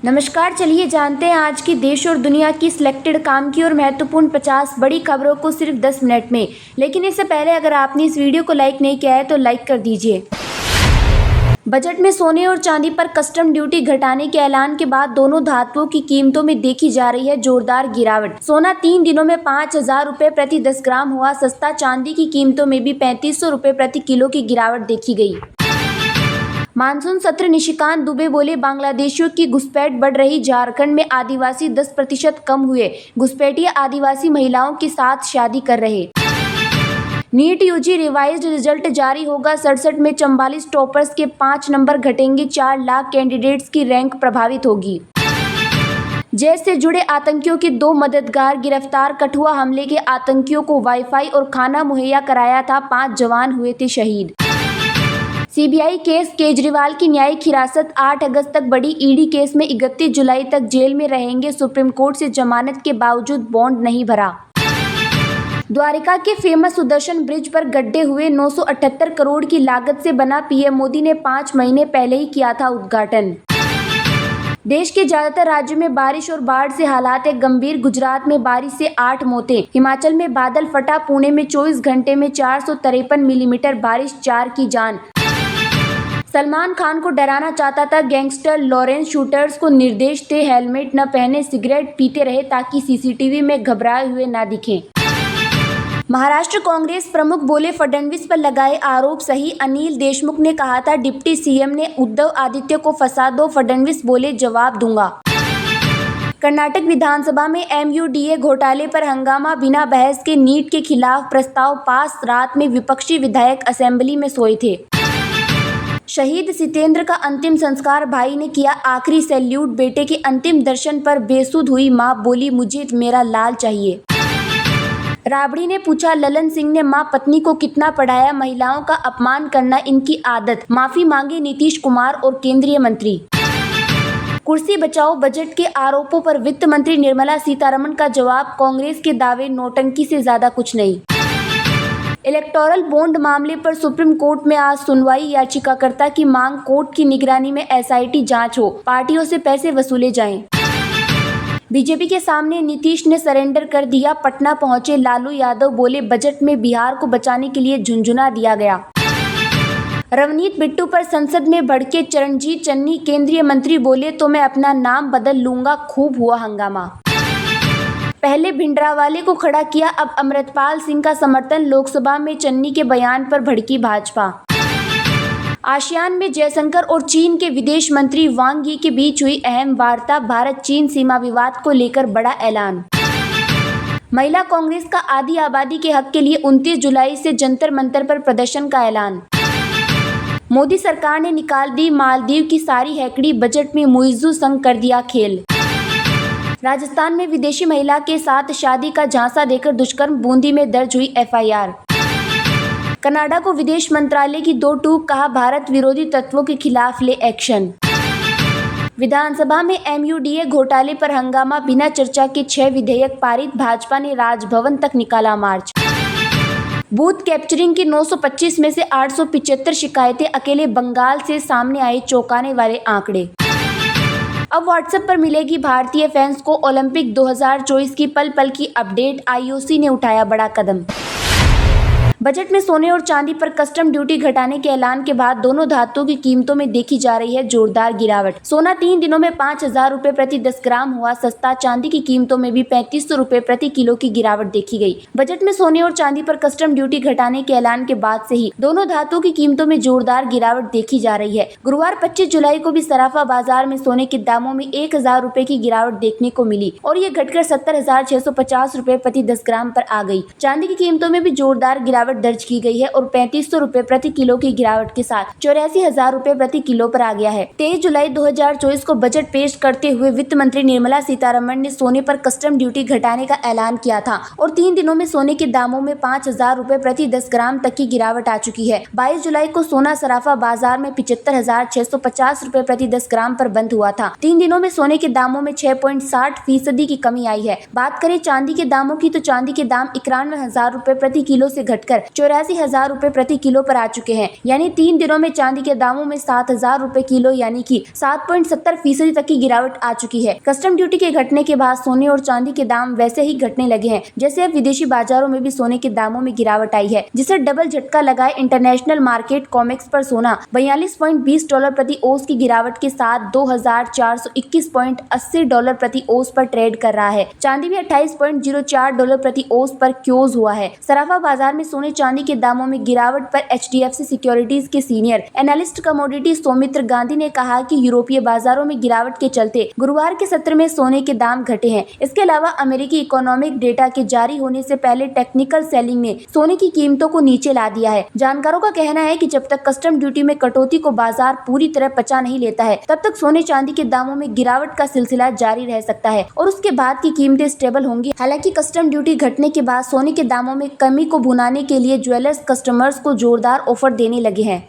नमस्कार, चलिए जानते हैं आज की देश और दुनिया की सिलेक्टेड काम की और महत्वपूर्ण 50 बड़ी खबरों को सिर्फ 10 मिनट में। लेकिन इससे पहले अगर आपने इस वीडियो को लाइक नहीं किया है तो लाइक कर दीजिए। बजट में सोने और चांदी पर कस्टम ड्यूटी घटाने के ऐलान के बाद दोनों धातुओं की कीमतों में देखी जा रही है जोरदार गिरावट। सोना 3 दिनों में 5,000 रुपये प्रति 10 ग्राम हुआ सस्ता। चांदी की कीमतों में भी 3,500 रुपये प्रति किलो की गिरावट देखी गई। मानसून सत्र निशिकांत दुबे बोले, बांग्लादेशियों की घुसपैठ बढ़ रही। झारखंड में आदिवासी 10% कम हुए। घुसपैठिए आदिवासी महिलाओं के साथ शादी कर रहे। नीट यूजी रिवाइज्ड रिजल्ट जारी होगा। 67 में 44 टॉपर्स के 5 नंबर घटेंगे। 4 लाख कैंडिडेट्स की रैंक प्रभावित होगी। जैश से जुड़े आतंकियों के 2 मददगार गिरफ्तार। कठुआ हमले के आतंकियों को वाईफाई और खाना मुहैया कराया था। 5 जवान हुए थे शहीद। सीबीआई केस, केजरीवाल की न्यायिक हिरासत 8 अगस्त तक बढ़ी। ईडी केस में 31 जुलाई तक जेल में रहेंगे। सुप्रीम कोर्ट से जमानत के बावजूद बॉन्ड नहीं भरा। द्वारिका के फेमस सुदर्शन ब्रिज पर गड्ढे हुए। 978 करोड़ की लागत से बना। पीएम मोदी ने 5 महीने पहले ही किया था उद्घाटन। देश के ज्यादातर राज्यों में बारिश और बाढ़ से हालात है गंभीर। गुजरात में बारिश से 8 मौतें। हिमाचल में बादल फटा। पुणे में 24 घंटे में 453 मिलीमीटर बारिश, 4 की जान। सलमान खान को डराना चाहता था गैंगस्टर लॉरेंस। शूटर्स को निर्देश थे हेलमेट न पहने, सिगरेट पीते रहे ताकि सीसीटीवी में घबराए हुए न दिखें। महाराष्ट्र कांग्रेस प्रमुख बोले, फडणवीस पर लगाए आरोप सही। अनिल देशमुख ने कहा था डिप्टी सीएम ने उद्धव आदित्य को फंसा दो। फडणवीस बोले, जवाब दूंगा। कर्नाटक विधानसभा में एमयूडीए घोटाले पर हंगामा। बिना बहस के नीट के खिलाफ प्रस्ताव पास। रात में विपक्षी विधायक असेंबली में सोए थे। शहीद सितेंद्र का अंतिम संस्कार भाई ने किया। आखिरी सैल्यूट। बेटे के अंतिम दर्शन पर बेसुध हुई मां। बोली, मुझे मेरा लाल चाहिए। राबड़ी ने पूछा, ललन सिंह ने मां पत्नी को कितना पढ़ाया। महिलाओं का अपमान करना इनकी आदत। माफी मांगे नीतीश कुमार और केंद्रीय मंत्री। कुर्सी बचाओ बजट के आरोपों पर वित्त मंत्री निर्मला सीतारमण का जवाब, कांग्रेस के दावे नौटंकी से ज्यादा कुछ नहीं। इलेक्टोरल बॉन्ड मामले पर सुप्रीम कोर्ट में आज सुनवाई। याचिकाकर्ता की मांग, कोर्ट की निगरानी में एसआईटी जांच हो, पार्टियों से पैसे वसूले जाएं। बीजेपी के सामने नीतीश ने सरेंडर कर दिया। पटना पहुंचे लालू यादव, बोले बजट में बिहार को बचाने के लिए झुनझुना दिया गया। रवनीत बिट्टू पर संसद में भड़के चरणजीत चन्नी। केंद्रीय मंत्री बोले, तो मैं अपना नाम बदल लूंगा। खूब हुआ हंगामा। पहले भिंडरावाले को खड़ा किया, अब अमृतपाल सिंह का समर्थन। लोकसभा में चन्नी के बयान पर भड़की भाजपा। आसियान में जयशंकर और चीन के विदेश मंत्री वांग यी के बीच हुई अहम वार्ता। भारत चीन सीमा विवाद को लेकर बड़ा ऐलान। महिला कांग्रेस का आधी आबादी के हक के लिए 29 जुलाई से जंतर मंतर पर प्रदर्शन का ऐलान। मोदी सरकार ने निकाल दी मालदीव की सारी हैकड़ी। बजट में मुइज्जू संग कर दिया खेल। राजस्थान में विदेशी महिला के साथ शादी का झांसा देकर दुष्कर्म। बूंदी में दर्ज हुई एफआईआर। कनाडा को विदेश मंत्रालय की 2 टूक। कहा, भारत विरोधी तत्वों के खिलाफ ले एक्शन। विधानसभा में एमयूडीए घोटाले पर हंगामा। बिना चर्चा के 6 विधेयक पारित। भाजपा ने राजभवन तक निकाला मार्च। बूथ कैप्चरिंग की 925 में से 875 शिकायतें। अकेले बंगाल से सामने आए चौंकाने वाले आंकड़े। अब व्हाट्सएप पर मिलेगी भारतीय फैंस को ओलंपिक 2024 की पल पल की अपडेट। आईओसी ने उठाया बड़ा कदम। बजट में सोने और चांदी पर कस्टम ड्यूटी घटाने के ऐलान के बाद दोनों धातुओं की कीमतों में देखी जा रही है जोरदार गिरावट। सोना 3 दिनों में 5,000 रुपये प्रति 10 ग्राम हुआ सस्ता। चांदी की कीमतों में भी 3,500 रुपये प्रति किलो की गिरावट देखी गई। बजट में सोने और चांदी पर कस्टम ड्यूटी घटाने के ऐलान के बाद से ही दोनों धातुओं की कीमतों में जोरदार गिरावट देखी जा रही है। गुरुवार 25 जुलाई को भी सराफा बाजार में सोने के दामों में 1,000 रुपये की गिरावट देखने को मिली और ये घटकर 70,650 रुपये प्रति 10 ग्राम पर आ गई। चांदी की कीमतों में भी जोरदार गिरावट दर्ज की गई है और 3,500 रुपये प्रति किलो की गिरावट के साथ 84,000 रुपये प्रति किलो पर आ गया है। 23 जुलाई 2024 को बजट पेश करते हुए वित्त मंत्री निर्मला सीतारमण ने सोने पर कस्टम ड्यूटी घटाने का ऐलान किया था और 3 दिनों में सोने के दामों में 5,000 रुपये प्रति 10 ग्राम तक की गिरावट आ चुकी है। 22 जुलाई को सोना सराफा बाजार में 75,650 रुपये प्रति 10 ग्राम पर बंद हुआ था। 3 दिनों में सोने के दामों में 6.60% की कमी आई है। बात करें चांदी के दामों की तो चांदी के दाम 91,000 रुपये प्रति किलो से घटकर घटकर 84,000 रुपए प्रति किलो पर आ चुके हैं। यानी 3 दिनों में चांदी के दामों में 7,000 रुपए किलो यानी कि 7.70% तक की गिरावट आ चुकी है। कस्टम ड्यूटी के घटने के बाद सोने और चांदी के दाम वैसे ही घटने लगे हैं जैसे अब विदेशी बाजारों में भी सोने के दामों में गिरावट आई है, जिसे डबल झटका लगाए इंटरनेशनल मार्केट कॉमेक्स पर सोना $42.20 प्रति ओंस की गिरावट के साथ $2,421.80 प्रति ओंस पर ट्रेड कर रहा है। चांदी भी $28.04 प्रति ओंस पर क्लोज हुआ है। सराफा बाजार में सोने चांदी के दामों में गिरावट पर HDFC सिक्योरिटीज के senior analyst commodity Saumitra Gandhi ने कहा कि यूरोपीय बाजारों में गिरावट के चलते गुरुवार के सत्र में सोने के दाम घटे हैं। इसके अलावा अमेरिकी इकोनॉमिक डेटा के जारी होने से पहले टेक्निकल सेलिंग ने सोने की कीमतों को नीचे ला दिया है। जानकारों का कहना है कि जब तक कस्टम ड्यूटी में कटौती को बाजार पूरी तरह पचा नहीं लेता है तब तक सोने चांदी के दामों में गिरावट का सिलसिला जारी रह सकता है और उसके बाद की कीमतें स्टेबल होंगी। हालांकि कस्टम ड्यूटी घटने के बाद सोने के दामों में कमी को भुनाने के लिए ज्वेलर्स कस्टमर्स को जोरदार ऑफर देने लगे हैं।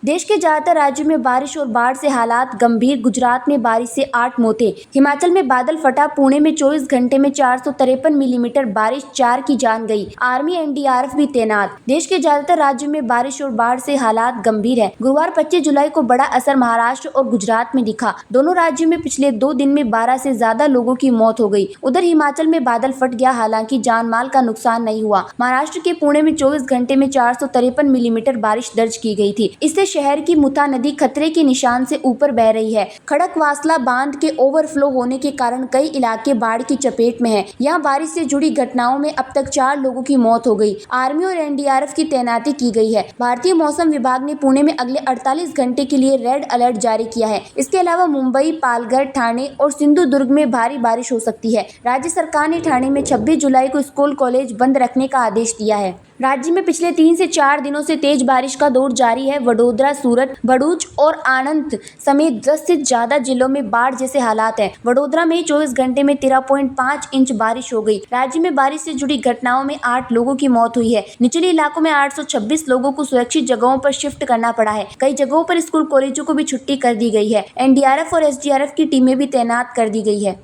देश के ज्यादातर राज्यों में बारिश और बाढ़ से हालात गंभीर। गुजरात में बारिश से 8 मौतें, हिमाचल में बादल फटा, पुणे में 24 घंटे में 453 मिलीमीटर बारिश, 4 की जान गई। आर्मी NDRF भी तैनात। देश के ज्यादातर राज्यों में बारिश और बाढ़ से हालात गंभीर है। गुरुवार 25 जुलाई को बड़ा असर महाराष्ट्र और गुजरात में दिखा। दोनों राज्यों में पिछले 2 दिन में 12 से ज्यादा लोगों की मौत हो गई। उधर हिमाचल में बादल फट गया, हालांकि जान माल का नुकसान नहीं हुआ। महाराष्ट्र के पुणे में 24 घंटे में 453 मिलीमीटर बारिश दर्ज की गई थी। इससे शहर की मुथा नदी खतरे के निशान से ऊपर बह रही है। खड़कवासला बांध के ओवरफ्लो होने के कारण कई इलाके बाढ़ की चपेट में हैं। यहां बारिश से जुड़ी घटनाओं में अब तक 4 लोगों की मौत हो गई। आर्मी और NDRF की तैनाती की गई है। भारतीय मौसम विभाग ने पुणे में अगले 48 घंटे के लिए रेड अलर्ट जारी किया है। इसके अलावा मुंबई, पालघर, ठाणे और सिंधुदुर्ग में भारी बारिश हो सकती है। राज्य सरकार ने ठाणे में 26 जुलाई को स्कूल कॉलेज बंद रखने का आदेश दिया है। राज्य में पिछले 3 से 4 दिनों से तेज बारिश का दौर जारी है। वडोदरा, सूरत, भरूच और आनंद समेत 10 से ज्यादा जिलों में बाढ़ जैसे हालात हैं। वडोदरा में 24 घंटे में 13.5 इंच बारिश हो गई। राज्य में बारिश से जुड़ी घटनाओं में 8 लोगों की मौत हुई है। निचले इलाकों में 826 लोगों को सुरक्षित जगहों पर शिफ्ट करना पड़ा है। कई जगहों पर स्कूल कॉलेजों को भी छुट्टी कर दी गई है। NDRF और SDRF की टीमें भी तैनात कर दी गई है।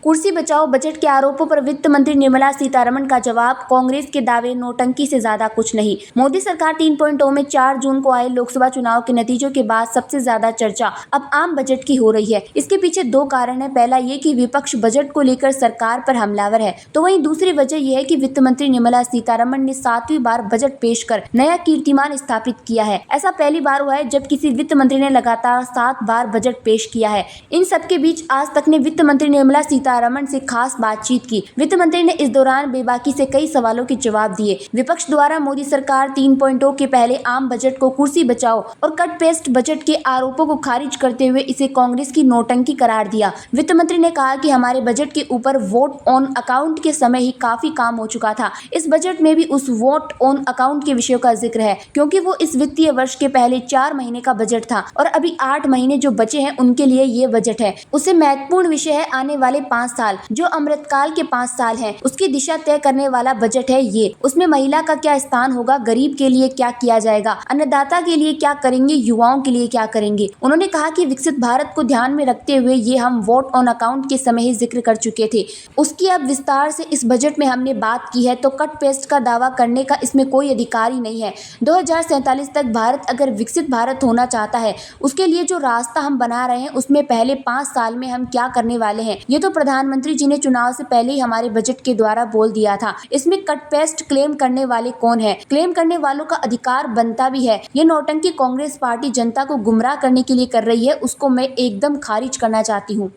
कुर्सी बचाओ बजट के आरोपों पर वित्त मंत्री निर्मला सीतारमण का जवाब, कांग्रेस के दावे नौटंकी से ज्यादा कुछ नहीं। मोदी सरकार 3.0 में 4 जून को आए लोकसभा चुनाव के नतीजों के बाद सबसे ज्यादा चर्चा अब आम बजट की हो रही है। इसके पीछे 2 कारण है। पहला ये कि विपक्ष बजट को लेकर सरकार पर हमलावर है, तो वहीं दूसरी वजह यह है कि वित्त मंत्री निर्मला सीतारमण ने 7वीं बार बजट पेश कर नया कीर्तिमान स्थापित किया है। ऐसा पहली बार हुआ है जब किसी वित्त मंत्री ने लगातार 7 बार बजट पेश किया है। इन सबके बीच आज तक ने वित्त मंत्री निर्मला सीतारमण से खास बातचीत की। वित्त मंत्री ने इस दौरान बेबाकी से कई सवालों के जवाब दिए। विपक्ष द्वारा मोदी सरकार 3.0 के पहले आम बजट को कुर्सी बचाओ और कट पेस्ट बजट के आरोपों को खारिज करते हुए इसे कांग्रेस की नौटंकी करार दिया। वित्त मंत्री ने कहा कि हमारे बजट के ऊपर वोट ऑन अकाउंट के समय ही काफी काम हो चुका था। इस बजट में भी उस वोट ऑन अकाउंट के विषयों का जिक्र है, क्योंकि वो इस वित्तीय वर्ष के पहले 4 महीने का बजट था और अभी 8 महीने जो बचे हैं उनके लिए ये बजट है। उससे महत्वपूर्ण विषय है आने वाले 5 साल, जो अमृतकाल के 5 साल हैं, उसकी दिशा तय करने वाला बजट है ये। उसमें महिला का क्या स्थान होगा, गरीब के लिए क्या किया जाएगा, अन्नदाता के लिए क्या करेंगे, युवाओं के लिए क्या करेंगे। उन्होंने कहा कि विकसित भारत को ध्यान में रखते हुए ये हम वोट ऑन अकाउंट के समय ही जिक्र कर चुके थे। उसकी अब विस्तार से इस बजट में हमने बात की है, तो कट पेस्ट का दावा करने का इसमें कोई अधिकार ही नहीं है। 2047 तक भारत अगर विकसित भारत होना चाहता है, उसके लिए जो रास्ता हम बना रहे हैं उसमें पहले 5 साल में हम क्या करने वाले हैं, ये तो प्रधानमंत्री जी ने चुनाव से पहले ही हमारे बजट के द्वारा बोल दिया था। इसमें कट पेस्ट क्लेम करने वाले कौन है? क्लेम करने वालों का अधिकार बनता भी है। ये नौटंकी कांग्रेस पार्टी जनता को गुमराह करने के लिए कर रही है, उसको मैं एकदम खारिज करना चाहती हूँ।